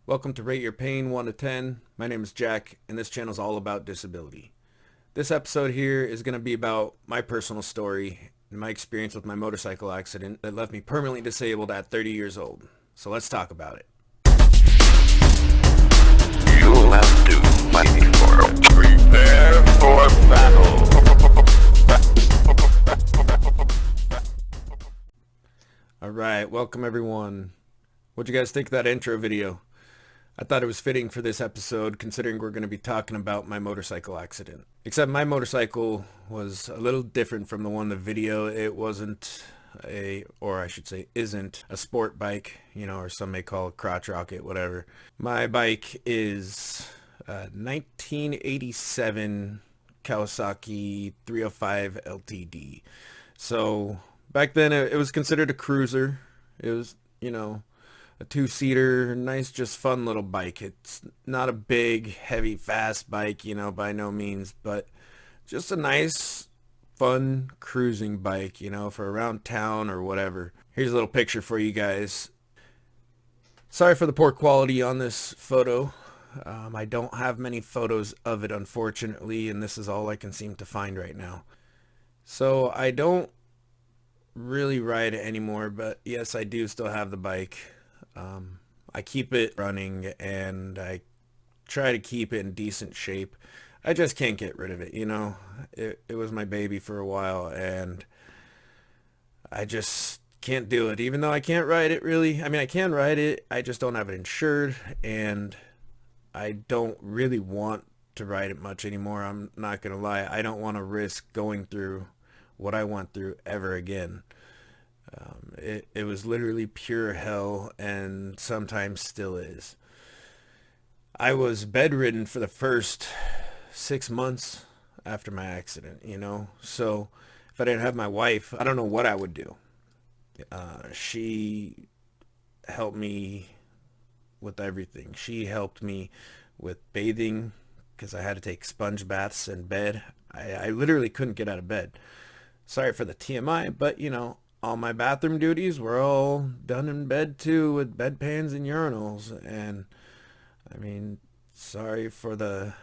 Welcome to Rate Your Pain 1 to 10. My name is Jack, and this channel is all about disability. This episode here is going to be about my personal story and my experience with my motorcycle accident that left me permanently disabled at 30 years old. So let's talk about it. You'll have to fight for it. Prepare for battle. Alright, welcome everyone. What'd you guys think of that intro video? I thought it was fitting for this episode considering we're going to be talking about my motorcycle accident. Except my motorcycle was a little different from the one in the video. It wasn't or I should say isn't a sport bike, or some may call it crotch rocket, whatever. My bike is a 1987 Kawasaki 305 LTD. So back then it was considered a cruiser. It was, a two-seater, nice, just fun little bike. It's not a big, heavy, fast bike, by no means, but just a nice, fun cruising bike, for around town or whatever. Here's a little picture for you guys. Sorry for the poor quality on this photo. I don't have many photos of it, unfortunately, and this is all I can seem to find right now. So I don't really ride it anymore, but yes, I do still have the bike. I keep it running and I try to keep it in decent shape. I just can't get rid of it, It was my baby for a while and I just can't do it, even though I can't ride it really. I mean, I can ride it, I just don't have it insured and I don't really want to ride it much anymore. I'm not gonna lie, I don't want to risk going through what I went through ever again. It was literally pure hell and sometimes still is. I was bedridden for the first 6 months after my accident, So if I didn't have my wife, I don't know what I would do. She helped me with everything. She helped me with bathing because I had to take sponge baths in bed. I literally couldn't get out of bed. Sorry for the TMI, but all my bathroom duties were all done in bed too, with bedpans and urinals. And I mean, sorry for the,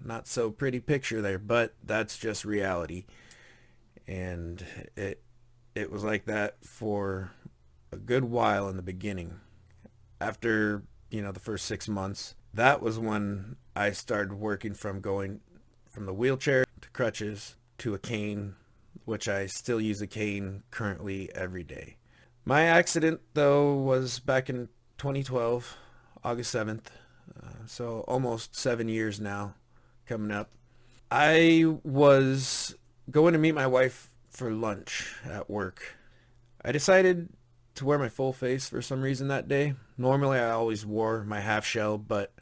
not so pretty picture there, but that's just reality. And it was like that for a good while in the beginning. After, the first 6 months, that was when I started working from going from the wheelchair to crutches to a cane, which I still use a cane currently every day. My accident, though, was back in 2012, August 7th, so almost 7 years now coming up. I was going to meet my wife for lunch at work. I decided to wear my full face for some reason that day. Normally I always wore my half shell, but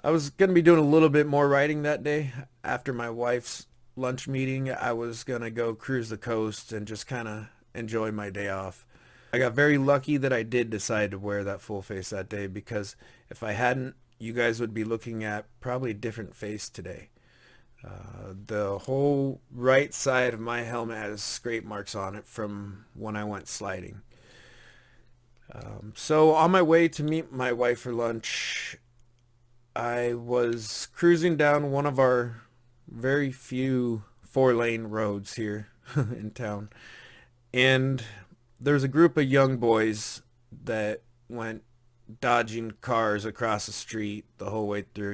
I was going to be doing a little bit more riding that day. After my wife's lunch meeting, I was going to go cruise the coast and just kind of enjoy my day off. I got very lucky that I did decide to wear that full face that day, because if I hadn't, you guys would be looking at probably a different face today. The whole right side of my helmet has scrape marks on it from when I went sliding. So on my way to meet my wife for lunch, I was cruising down one of our very few 4-lane roads here in town, and there's a group of young boys that went dodging cars across the street the whole way through,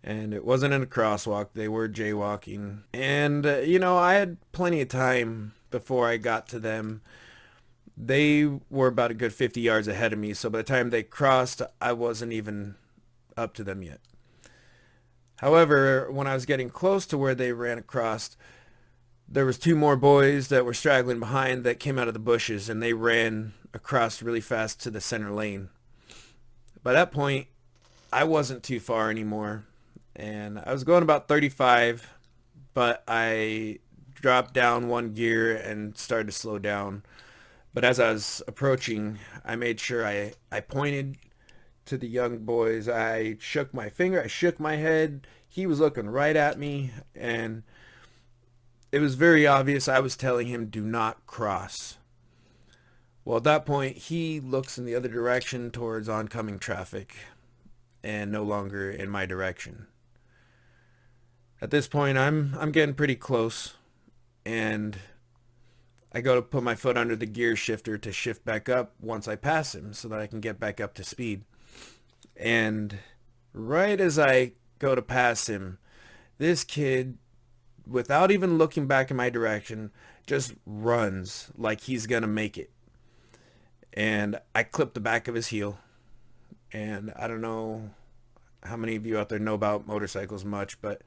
and it wasn't in a crosswalk, they were jaywalking, and I had plenty of time before I got to them. They were about a good 50 yards ahead of me, so by the time they crossed, I wasn't even up to them yet. However, when I was getting close to where they ran across, there was 2 more boys that were straggling behind that came out of the bushes, and they ran across really fast to the center lane. By that point, I wasn't too far anymore, and I was going about 35, but I dropped down one gear and started to slow down. But as I was approaching, I made sure I pointed to the young boys. I shook my finger, I shook my head. He was looking right at me, and it was very obvious I was telling him, do not cross. Well, at that point, he looks in the other direction towards oncoming traffic and no longer in my direction. At this point, I'm getting pretty close, and I go to put my foot under the gear shifter to shift back up once I pass him so that I can get back up to speed. And right as I go to pass him, this kid, without even looking back in my direction, just runs like he's gonna make it. And I clip the back of his heel. And I don't know how many of you out there know about motorcycles much, but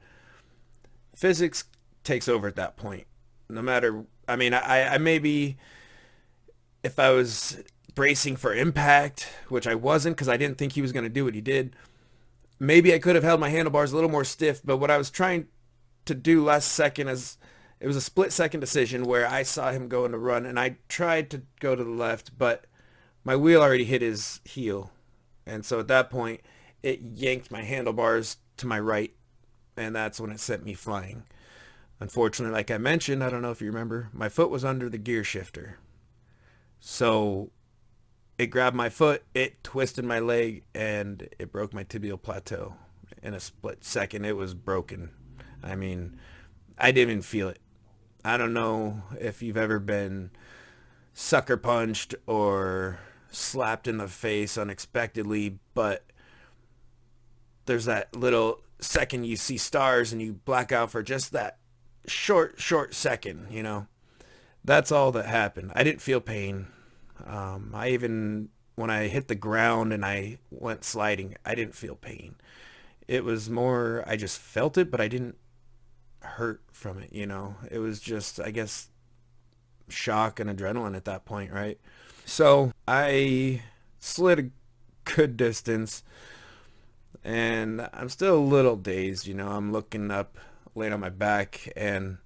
physics takes over at that point. No matter, I mean, I maybe, if I was bracing for impact, which I wasn't because I didn't think he was going to do what he did, maybe I could have held my handlebars a little more stiff. But what I was trying to do last second is, it was a split second decision where I saw him go into run and I tried to go to the left, but my wheel already hit his heel. And so at that point, it yanked my handlebars to my right, and that's when it sent me flying. Unfortunately, like I mentioned, I don't know if you remember, my foot was under the gear shifter. So it grabbed my foot, it twisted my leg, and it broke my tibial plateau. In a split second, it was broken. I mean, I didn't even feel it. I don't know if you've ever been sucker punched or slapped in the face unexpectedly, but there's that little second you see stars and you black out for just that short second, you know. That's all that happened. I didn't feel pain. I even, when I hit the ground and I went sliding, I didn't feel pain. It was more, I just felt it, but I didn't hurt from it, you know. It was just, I guess, shock and adrenaline at that point, right? So I slid a good distance, and I'm still a little dazed, you know. I'm looking up, laying on my back, and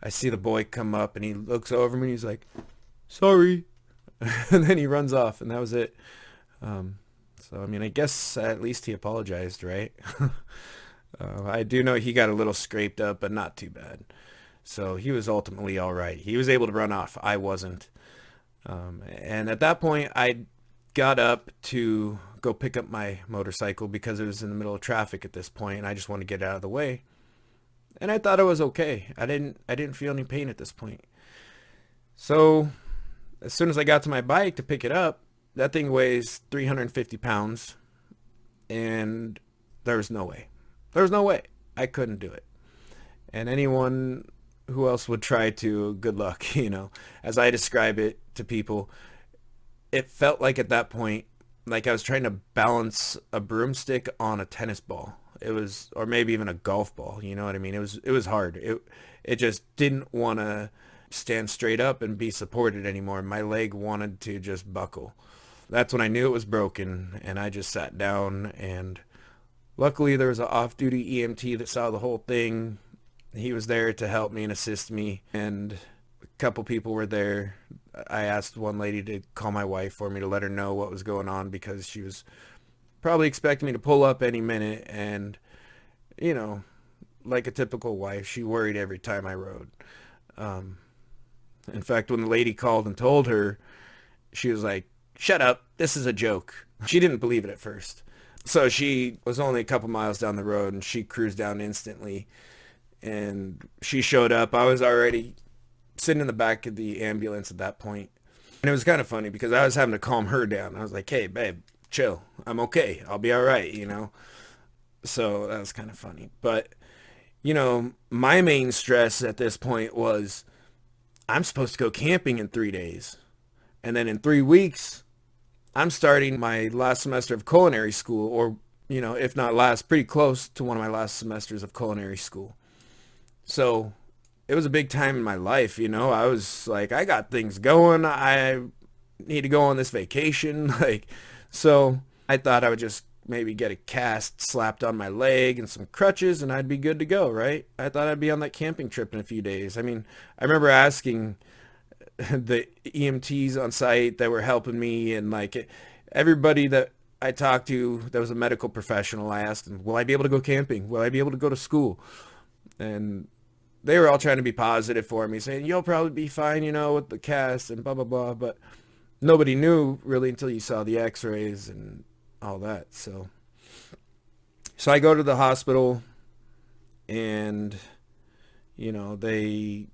I see the boy come up, and he looks over me, and he's like, sorry. And then he runs off, and that was it. So, I mean, I guess at least he apologized, right? I do know he got a little scraped up, but not too bad. So he was ultimately all right. He was able to run off. I wasn't. And at that point, I got up to go pick up my motorcycle because it was in the middle of traffic at this point, and I just wanted to get out of the way. And I thought it was okay. I didn't feel any pain at this point. So as soon as I got to my bike to pick it up, that thing weighs 350 pounds, and there was no way. There was no way. I couldn't do it. And anyone who else would try to, good luck, you know. As I describe it to people, it felt like at that point, like I was trying to balance a broomstick on a tennis ball. It was, or maybe even a golf ball, you know what I mean? It was hard. It just didn't want to stand straight up and be supported anymore. My leg wanted to just buckle. That's when I knew it was broken, and I just sat down, and luckily there was an off-duty EMT that saw the whole thing. He was there to help me and assist me, and a couple people were there. I asked one lady to call my wife for me to let her know what was going on because she was probably expecting me to pull up any minute, and, you know, like a typical wife, she worried every time I rode. In fact, when the lady called and told her, she was like, shut up, this is a joke. She didn't believe it at first. So she was only a couple miles down the road, and she cruised down instantly. And she showed up. I was already sitting in the back of the ambulance at that point. And it was kind of funny because I was having to calm her down. I was like, hey, babe, chill. I'm okay. I'll be all right, you know. So that was kind of funny. But, you know, my main stress at this point was I'm supposed to go camping in 3 days. And then in 3 weeks, I'm starting my last semester of culinary school, or, you know, if not last, pretty close to one of my last semesters of culinary school. So it was a big time in my life, you know. I was like, I got things going. I need to go on this vacation. Like, so I thought I would just maybe get a cast slapped on my leg and some crutches and I'd be good to go, right? I thought I'd be on that camping trip in a few days. I mean, I remember asking the EMTs on site that were helping me, and like everybody that I talked to that was a medical professional, I asked them, will I be able to go camping? Will I be able to go to school? And they were all trying to be positive for me, saying, you'll probably be fine, you know, with the cast and blah, blah, blah. But nobody knew really until you saw the x-rays and all that. So I go to the hospital, and they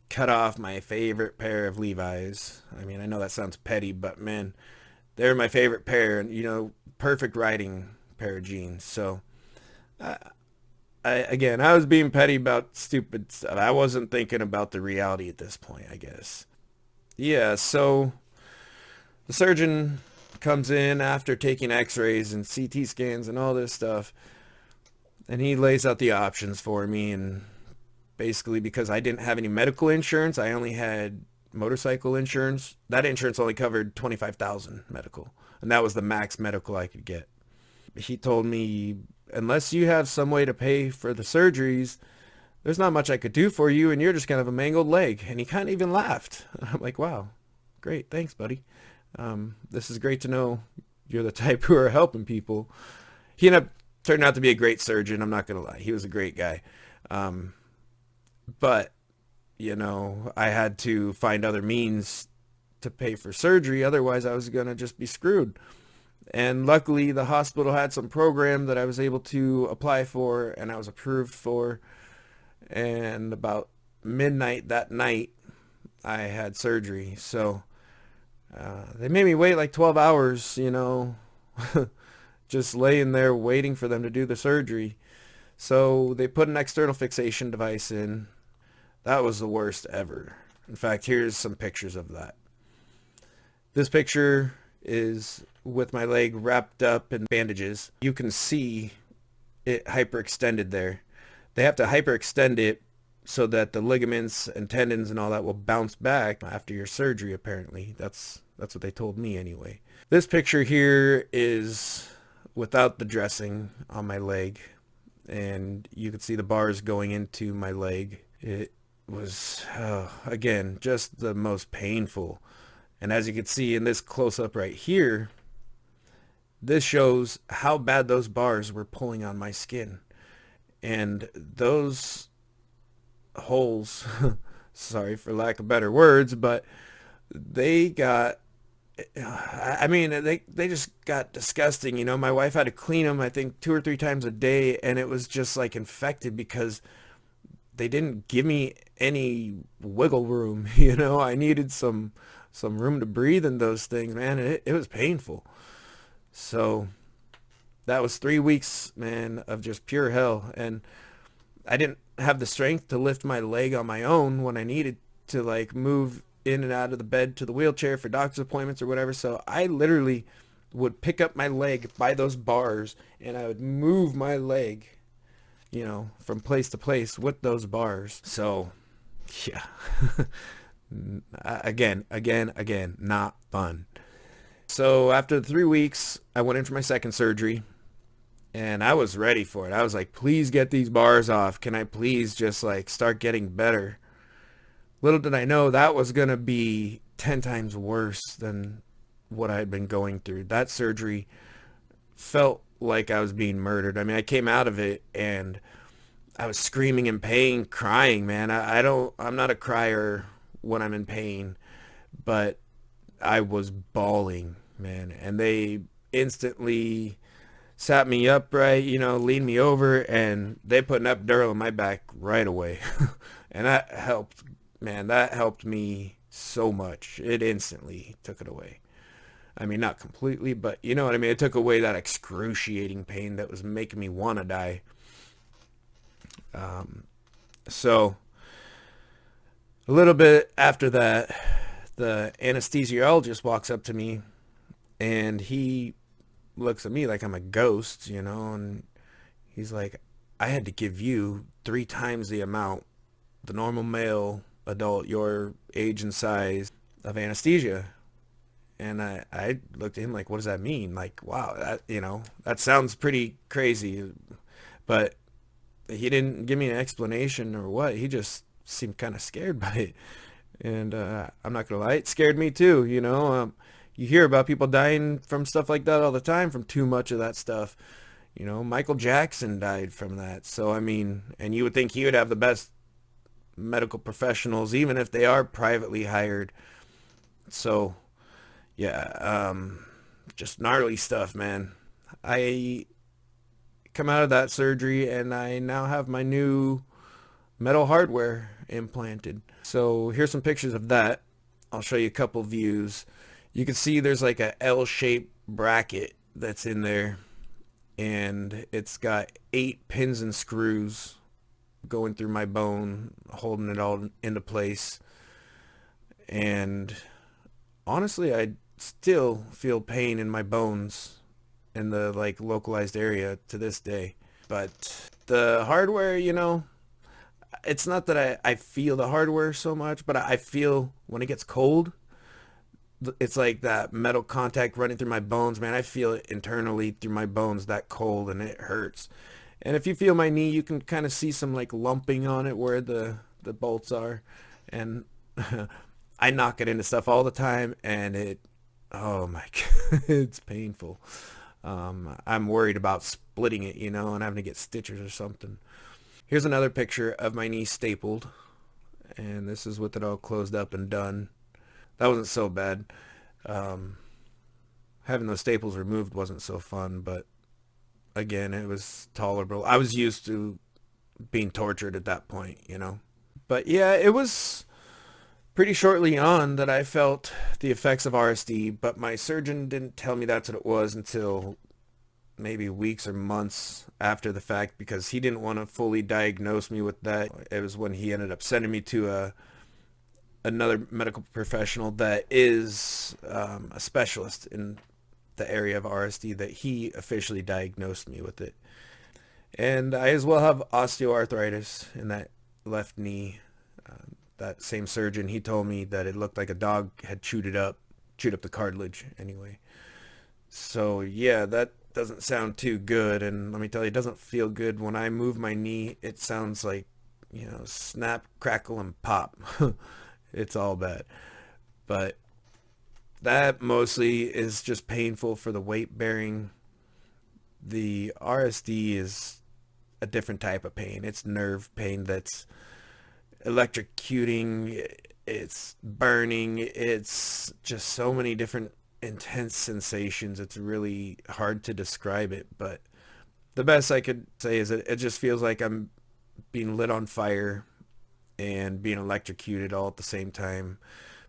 cut off my favorite pair of Levi's. I mean, I know that sounds petty, but man, they're my favorite pair, and perfect riding pair of jeans. So again, I was being petty about stupid stuff. I wasn't thinking about the reality at this point, I guess. Yeah, so the surgeon comes in after taking x-rays and CT scans and all this stuff, and he lays out the options for me. And basically, because I didn't have any medical insurance, I only had motorcycle insurance. That insurance only covered 25,000 medical, and that was the max medical I could get. He told me, unless you have some way to pay for the surgeries, there's not much I could do for you, and you're just kind of a mangled leg. And he kind of even laughed. I'm like, wow, great, thanks, buddy. This is great to know you're the type who are helping people. He ended up turning out to be a great surgeon. I'm not going to lie. He was a great guy. But, I had to find other means to pay for surgery. Otherwise, I was going to just be screwed. And luckily, the hospital had some program that I was able to apply for, and I was approved for. And about midnight that night, I had surgery. So they made me wait like 12 hours, just laying there waiting for them to do the surgery. So they put an external fixation device in. That was the worst ever. In fact, here's some pictures of that. This picture is with my leg wrapped up in bandages. You can see it hyperextended there. They have to hyperextend it so that the ligaments and tendons and all that will bounce back after your surgery, apparently. That's what they told me anyway. This picture here is without the dressing on my leg, and you can see the bars going into my leg. It was, again, just the most painful. And as you can see in this close-up right here, this shows how bad those bars were pulling on my skin. And those holes, sorry for lack of better words, but they got, they just got disgusting. My wife had to clean them, I think, 2 or 3 times a day, and it was just like infected because they didn't give me any wiggle room. I needed some room to breathe in those things, man. It was painful. So that was 3 weeks, man, of just pure hell. And I didn't have the strength to lift my leg on my own when I needed to, like, move in and out of the bed to the wheelchair for doctor's appointments or whatever. So I literally would pick up my leg by those bars, and I would move my leg, from place to place with those bars. So, yeah. Again, not fun. So after the 3 weeks, I went in for my second surgery, and I was ready for it. I was like, please get these bars off. Can I please just start getting better? Little did I know that was going to be 10 times worse than what I had been going through. That surgery felt like I was being murdered. I mean, I came out of it and I was screaming in pain, crying, man. I'm not a crier when I'm in pain, but I was bawling, man. And they instantly sat me upright, leaned me over, and they put an epidural in my back right away. And that helped, man. That helped me so much. It instantly took it away. I mean, not completely, but you know what I mean? It took away that excruciating pain that was making me want to die. So a little bit after that, the anesthesiologist walks up to me, and he looks at me like I'm a ghost, and he's like, I had to give you 3 times the amount, the normal male adult your age and size, of anesthesia. And I looked at him like, what does that mean? Like, wow, that sounds pretty crazy. But he didn't give me an explanation or what. He just seemed kind of scared by it. And I'm not going to lie, it scared me too, You hear about people dying from stuff like that all the time, from too much of that stuff. Michael Jackson died from that. So, I mean, and you would think he would have the best medical professionals, even if they are privately hired. So, Yeah, just gnarly stuff, man. I come out of that surgery and I now have my new metal hardware implanted. So here's some pictures of that. I'll show you a couple views. You can see there's like a L-shaped bracket that's in there, and it's got 8 pins and screws going through my bone, holding it all into place. And honestly, I still feel pain in my bones in the like localized area to this day. But the hardware, it's not that I feel the hardware so much, but I feel when it gets cold, it's like that metal contact running through my bones, man. I feel it internally through my bones, that cold, and it hurts. And if you feel my knee, you can kind of see some like lumping on it where the bolts are. And I knock it into stuff all the time, and oh my God, it's painful. I'm worried about splitting it, and having to get stitches or something. Here's another picture of my knee stapled, and this is with it all closed up and done. That wasn't so bad. Um, Having those staples removed wasn't so fun, but again, it was tolerable. I was used to being tortured at that point. But yeah, it was pretty shortly on that I felt the effects of RSD, but my surgeon didn't tell me that's what it was until maybe weeks or months after the fact, because he didn't want to fully diagnose me with that. It was when he ended up sending me to another medical professional that is a specialist in the area of RSD, that he officially diagnosed me with it. And I as well have osteoarthritis in that left knee. That same surgeon, he told me that it looked like a dog had chewed up the cartilage anyway. So yeah, that doesn't sound too good. And let me tell you, it doesn't feel good. When I move my knee, it sounds like, snap, crackle, and pop. It's all bad. But that mostly is just painful for the weight bearing. The RSD is a different type of pain. It's nerve pain that's electrocuting, it's burning, it's just so many different intense sensations. It's really hard to describe it, but the best I could say is it just feels like I'm being lit on fire and being electrocuted all at the same time.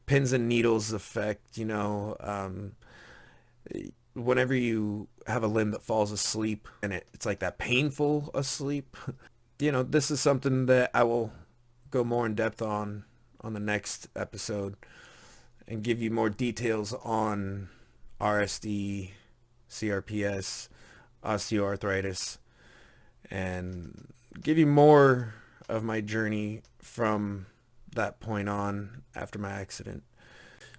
Pins and needles effect, whenever you have a limb that falls asleep and it's like that painful asleep. This is something that I will go more in depth on the next episode and give you more details on RSD, CRPS, osteoarthritis, and give you more of my journey from that point on after my accident.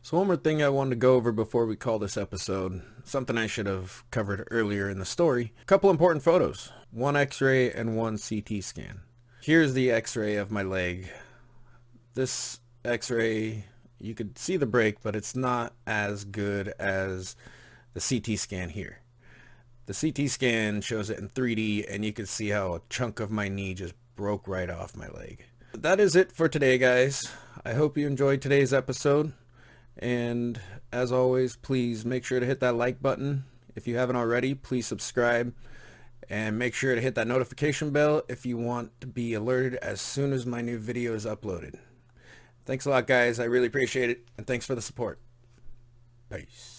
So one more thing I wanted to go over before we call this episode, something I should have covered earlier in the story. A couple important photos, one x-ray and one CT scan. Here's the x-ray of my leg. This x-ray, you could see the break, but it's not as good as the CT scan here. The CT scan shows it in 3D, and you can see how a chunk of my knee just broke right off my leg. That is it for today, guys. I hope you enjoyed today's episode. And as always, please make sure to hit that like button. If you haven't already, please subscribe. And make sure to hit that notification bell if you want to be alerted as soon as my new video is uploaded. Thanks a lot, guys. I really appreciate it. And thanks for the support. Peace.